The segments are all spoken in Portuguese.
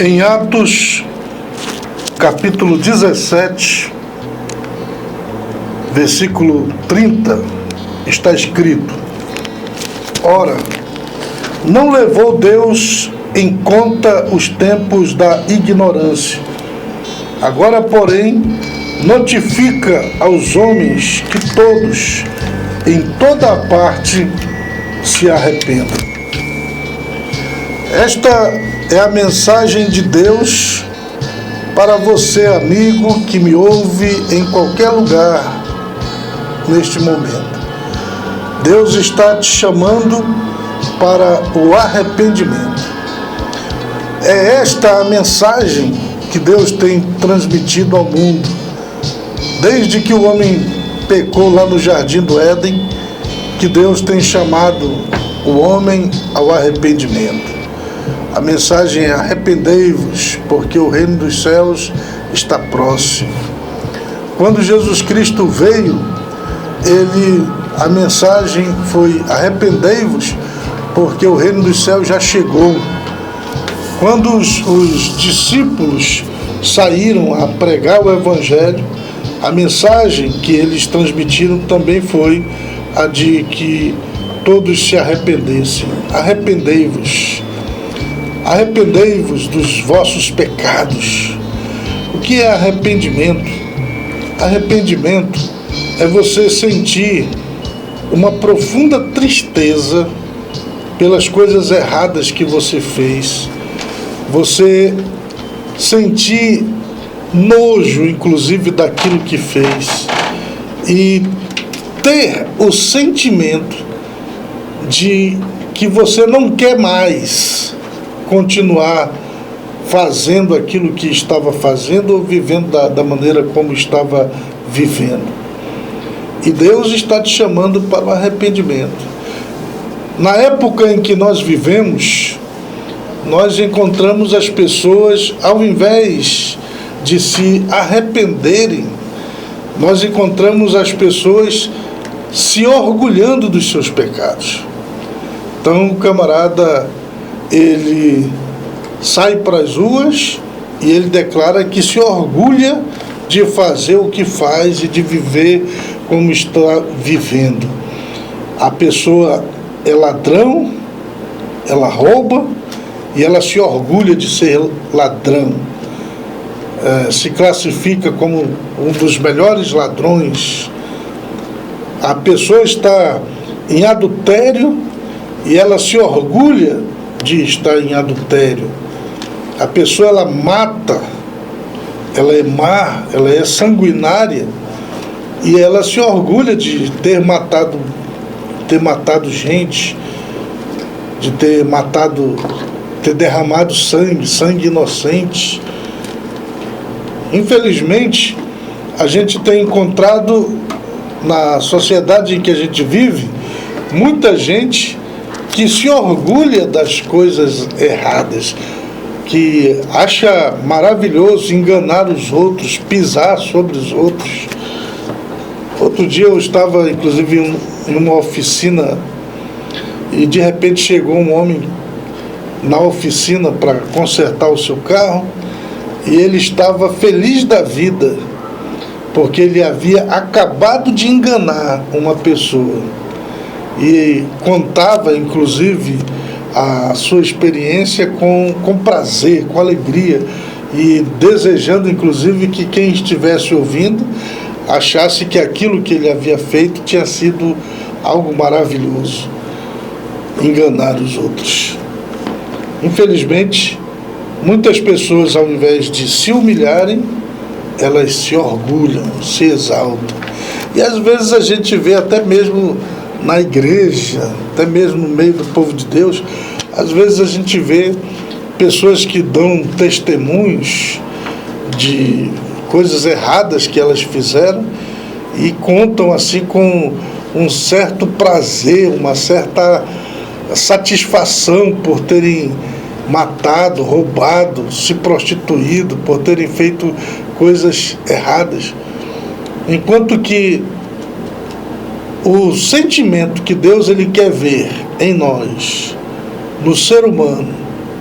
Em Atos, capítulo 17, versículo 30, está escrito: Ora, não levou Deus em conta os tempos da ignorância. Agora, porém, notifica aos homens que todos, em toda a parte, se arrependam. Esta é a mensagem de Deus para você, amigo, que me ouve em qualquer lugar neste momento. Deus está te chamando para o arrependimento. É esta a mensagem que Deus tem transmitido ao mundo. Desde que o homem pecou lá no Jardim do Éden, que Deus tem chamado o homem ao arrependimento. A mensagem é: arrependei-vos, porque o reino dos céus está próximo. Quando Jesus Cristo veio, a mensagem foi: arrependei-vos, porque o reino dos céus já chegou. Quando os discípulos saíram a pregar o Evangelho, a mensagem que eles transmitiram também foi a de que todos se arrependessem. Arrependei-vos. Arrependei-vos dos vossos pecados. O que é arrependimento? Arrependimento é você sentir uma profunda tristeza pelas coisas erradas que você fez. Você sentir nojo, inclusive, daquilo que fez. E ter o sentimento de que você não quer mais continuar fazendo aquilo que estava fazendo ou vivendo da maneira como estava vivendo. E Deus está te chamando para o arrependimento. Na época em que nós vivemos, nós encontramos as pessoas, ao invés de se arrependerem, nós encontramos as pessoas se orgulhando dos seus pecados. Então, o camarada, ele sai para as ruas e ele declara que se orgulha de fazer o que faz e de viver como está vivendo. A pessoa é ladrão, ela rouba e ela se orgulha de ser ladrão. Se classifica como um dos melhores ladrões. A pessoa está em adultério e ela se orgulha de estar em adultério. A pessoa, ela mata, ela é má, ela é sanguinária e ela se orgulha de ter matado gente, de ter derramado sangue inocente. Infelizmente, a gente tem encontrado na sociedade em que a gente vive muita gente que se orgulha das coisas erradas, que acha maravilhoso enganar os outros, pisar sobre os outros. Outro dia eu estava, inclusive, em uma oficina e de repente chegou um homem na oficina para consertar o seu carro e ele estava feliz da vida porque ele havia acabado de enganar uma pessoa e contava, inclusive, a sua experiência com prazer, com alegria e desejando, inclusive, que quem estivesse ouvindo achasse que aquilo que ele havia feito tinha sido algo maravilhoso, enganar os outros. Infelizmente, muitas pessoas, ao invés de se humilharem, elas se orgulham, se exaltam. E às vezes a gente vê até mesmo na igreja, até mesmo no meio do povo de Deus, às vezes a gente vê pessoas que dão testemunhos de coisas erradas que elas fizeram e contam assim com um certo prazer, uma certa satisfação por terem matado, roubado, se prostituído, por terem feito coisas erradas. Enquanto que o sentimento que Deus ele quer ver em nós, no ser humano,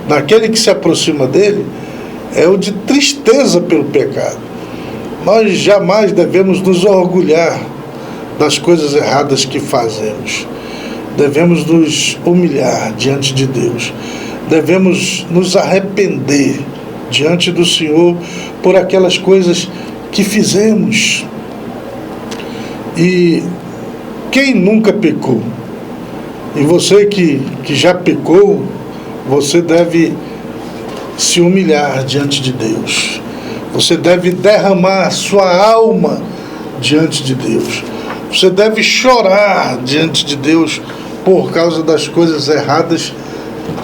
naquele que se aproxima dele, é o de tristeza pelo pecado. Nós jamais devemos nos orgulhar das coisas erradas que fazemos. Devemos nos humilhar diante de Deus. Devemos nos arrepender diante do Senhor por aquelas coisas que fizemos. E quem nunca pecou? E você que já pecou, você deve se humilhar diante de Deus. Você deve derramar sua alma diante de Deus. Você deve chorar diante de Deus por causa das coisas erradas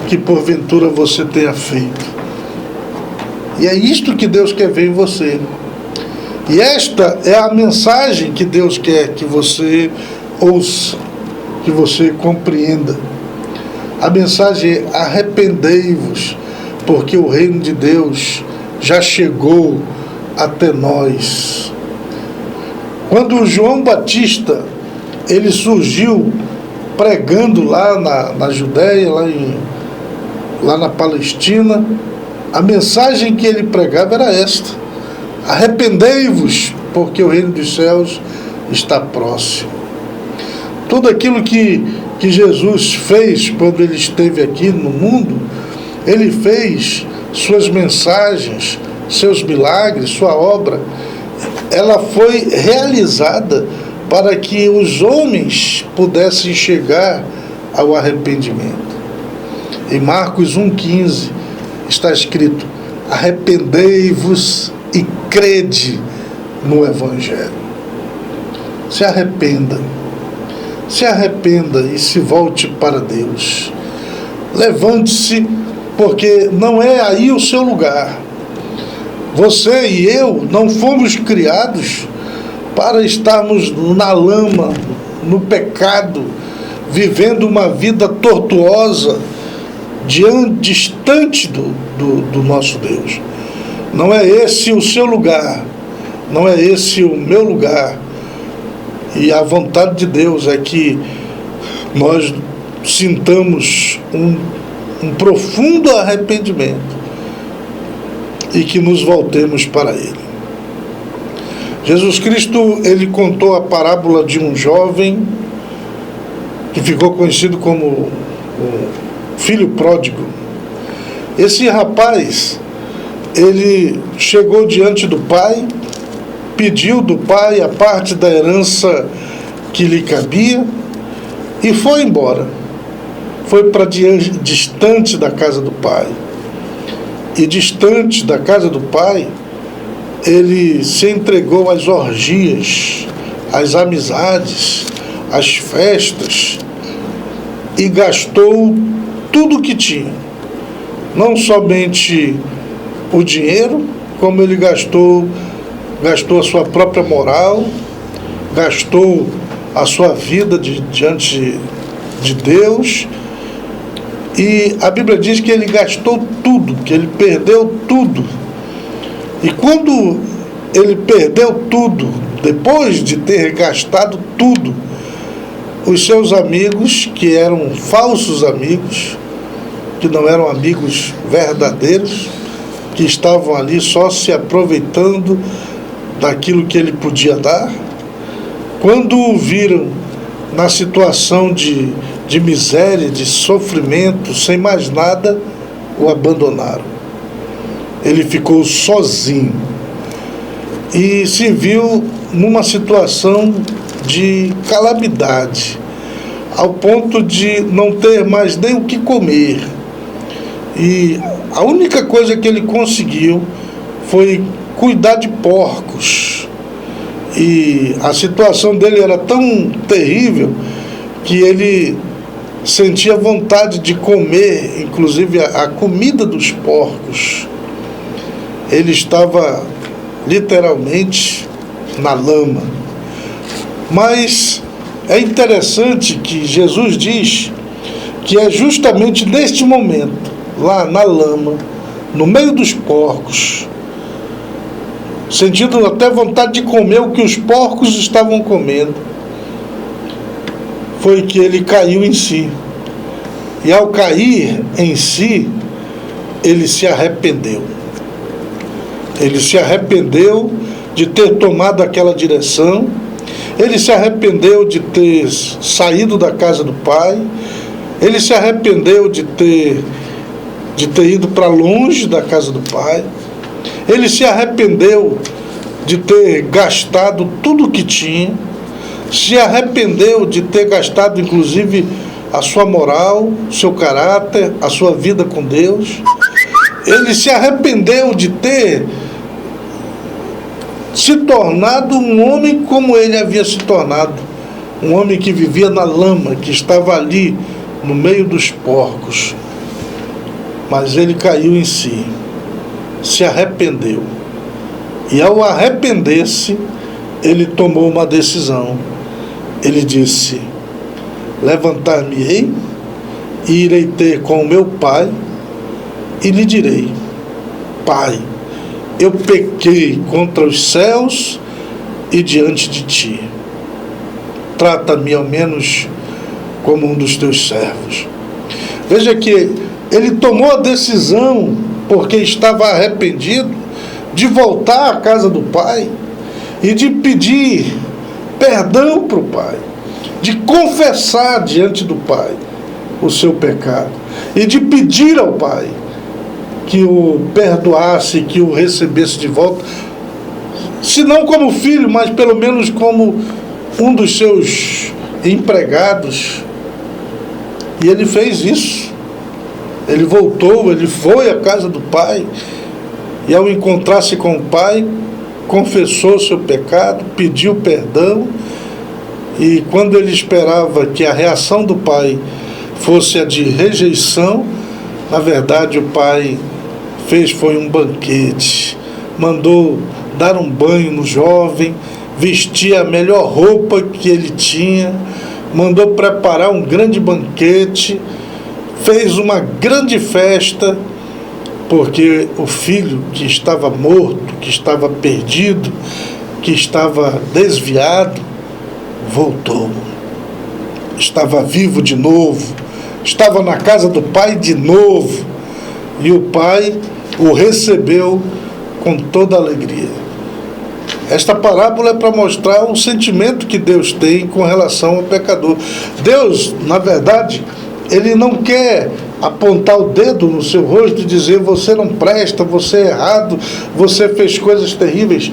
que porventura você tenha feito. E é isto que Deus quer ver em você. E esta é a mensagem que Deus quer que você ouça, que você compreenda. A mensagem é: arrependei-vos, porque o reino de Deus já chegou até nós. Quando João Batista, ele surgiu pregando lá na Judéia, lá na Palestina, a mensagem que ele pregava era esta: arrependei-vos, porque o reino dos céus está próximo. Tudo aquilo que Jesus fez quando ele esteve aqui no mundo, ele fez, suas mensagens, seus milagres, sua obra, ela foi realizada para que os homens pudessem chegar ao arrependimento. Em Marcos 1,15 está escrito: arrependei-vos e crede no Evangelho. Se arrependa e se volte para Deus. Levante-se, porque não é aí o seu lugar. Você e eu não fomos criados para estarmos na lama, no pecado, vivendo uma vida tortuosa, distante do nosso Deus. Não é esse o seu lugar, não é esse o meu lugar. E a vontade de Deus é que nós sintamos um profundo arrependimento e que nos voltemos para Ele. Jesus Cristo, ele contou a parábola de um jovem que ficou conhecido como o filho pródigo. Esse rapaz, ele chegou diante do pai, pediu do pai a parte da herança que lhe cabia e foi embora. Foi para distante da casa do pai. E distante da casa do pai, ele se entregou às orgias, às amizades, às festas e gastou tudo o que tinha. Não somente o dinheiro, como ele gastou a sua própria moral, gastou a sua vida diante de Deus. E a Bíblia diz que ele gastou tudo, que ele perdeu tudo. E quando ele perdeu tudo, depois de ter gastado tudo, os seus amigos, que eram falsos amigos, que não eram amigos verdadeiros, que estavam ali só se aproveitando daquilo que ele podia dar, quando o viram na situação de miséria, de sofrimento, sem mais nada, o abandonaram. Ele ficou sozinho e se viu numa situação de calamidade, ao ponto de não ter mais nem o que comer. E a única coisa que ele conseguiu foi cuidar de porcos. E a situação dele era tão terrível que ele sentia vontade de comer, inclusive, a comida dos porcos. Ele estava literalmente na lama. Mas é interessante que Jesus diz que é justamente neste momento, lá na lama, no meio dos porcos, sentindo até vontade de comer o que os porcos estavam comendo, foi que ele caiu em si. E ao cair em si, ele se arrependeu. Ele se arrependeu de ter tomado aquela direção. Ele se arrependeu de ter saído da casa do pai. Ele se arrependeu de ter ido para longe da casa do pai. Ele se arrependeu de ter gastado tudo o que tinha. Se arrependeu de ter gastado, inclusive, a sua moral, seu caráter, a sua vida com Deus. Ele se arrependeu de ter se tornado um homem como ele havia se tornado. Um homem que vivia na lama, que estava ali no meio dos porcos. Mas ele caiu em si, se arrependeu. E ao arrepender-se, ele tomou uma decisão. Ele disse: levantar-me-ei e irei ter com o meu pai e lhe direi: Pai, eu pequei contra os céus e diante de ti. Trata-me ao menos como um dos teus servos. Veja que ele tomou a decisão, porque estava arrependido, de voltar à casa do pai e de pedir perdão para o pai, de confessar diante do pai o seu pecado e de pedir ao pai que o perdoasse, que o recebesse de volta, se não como filho, mas pelo menos como um dos seus empregados. E ele fez isso. Ele voltou, ele foi à casa do pai e, ao encontrar-se com o pai, confessou seu pecado, pediu perdão. E quando ele esperava que a reação do pai fosse a de rejeição, na verdade o pai foi um banquete, mandou dar um banho no jovem, vestir a melhor roupa que ele tinha, mandou preparar um grande banquete, fez uma grande festa, porque o filho que estava morto, que estava perdido, que estava desviado, voltou. Estava vivo de novo, estava na casa do pai de novo, e o pai o recebeu com toda alegria. Esta parábola é para mostrar o sentimento que Deus tem com relação ao pecador. Deus, na verdade, ele não quer apontar o dedo no seu rosto e dizer: você não presta, você é errado, você fez coisas terríveis,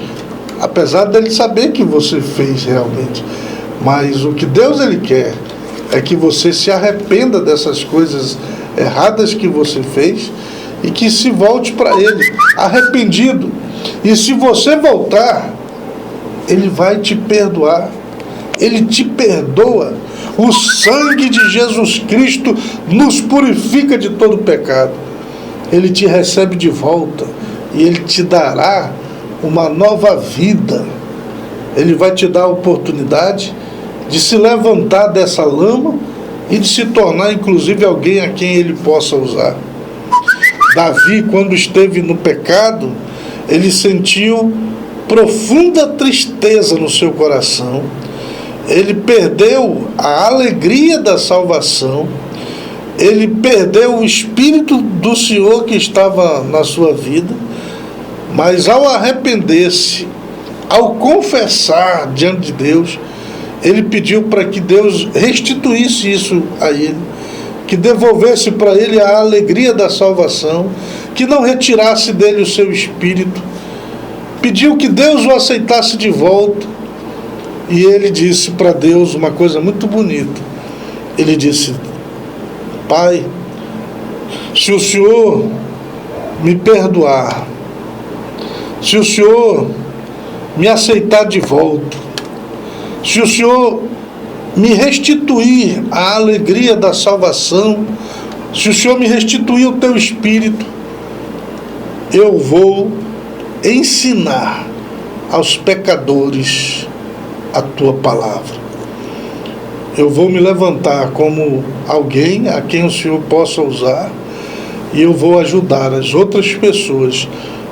apesar dele saber que você fez realmente. Mas o que Deus ele quer é que você se arrependa dessas coisas erradas que você fez e que se volte para ele arrependido. E se você voltar, ele vai te perdoar. Ele te perdoa. O sangue de Jesus Cristo nos purifica de todo pecado. Ele te recebe de volta e ele te dará uma nova vida. Ele vai te dar a oportunidade de se levantar dessa lama e de se tornar, inclusive, alguém a quem ele possa usar. Davi, quando esteve no pecado, ele sentiu profunda tristeza no seu coração. Ele perdeu a alegria da salvação. Ele perdeu o Espírito do Senhor que estava na sua vida. Mas ao arrepender-se, ao confessar diante de Deus, ele pediu para que Deus restituísse isso a ele, que devolvesse para ele a alegria da salvação, que não retirasse dele o seu espírito. Pediu que Deus o aceitasse de volta. E ele disse para Deus uma coisa muito bonita. Ele disse: Pai, se o Senhor me perdoar, se o Senhor me aceitar de volta, se o Senhor me restituir a alegria da salvação, se o Senhor me restituir o teu espírito, eu vou ensinar aos pecadores a tua palavra. Eu vou me levantar como alguém a quem o Senhor possa usar, e eu vou ajudar as outras pessoas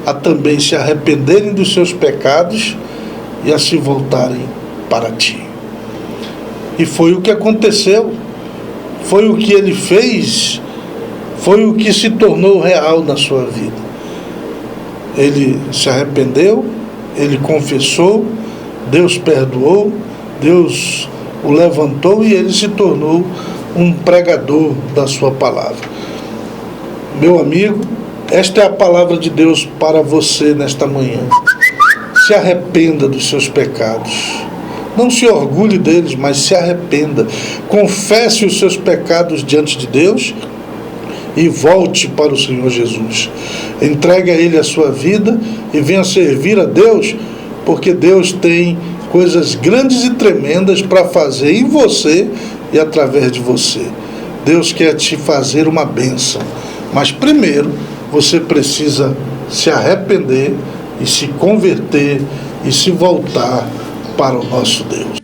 a também se arrependerem dos seus pecados e a se voltarem para ti. E foi o que aconteceu, foi o que ele fez, foi o que se tornou real na sua vida. Ele se arrependeu, ele confessou, Deus perdoou, Deus o levantou e ele se tornou um pregador da sua palavra. Meu amigo, esta é a palavra de Deus para você nesta manhã. Se arrependa dos seus pecados. Não se orgulhe deles, mas se arrependa. Confesse os seus pecados diante de Deus e volte para o Senhor Jesus. Entregue a Ele a sua vida e venha servir a Deus, porque Deus tem coisas grandes e tremendas para fazer em você e através de você. Deus quer te fazer uma bênção, mas primeiro você precisa se arrepender e se converter e se voltar para o nosso Deus.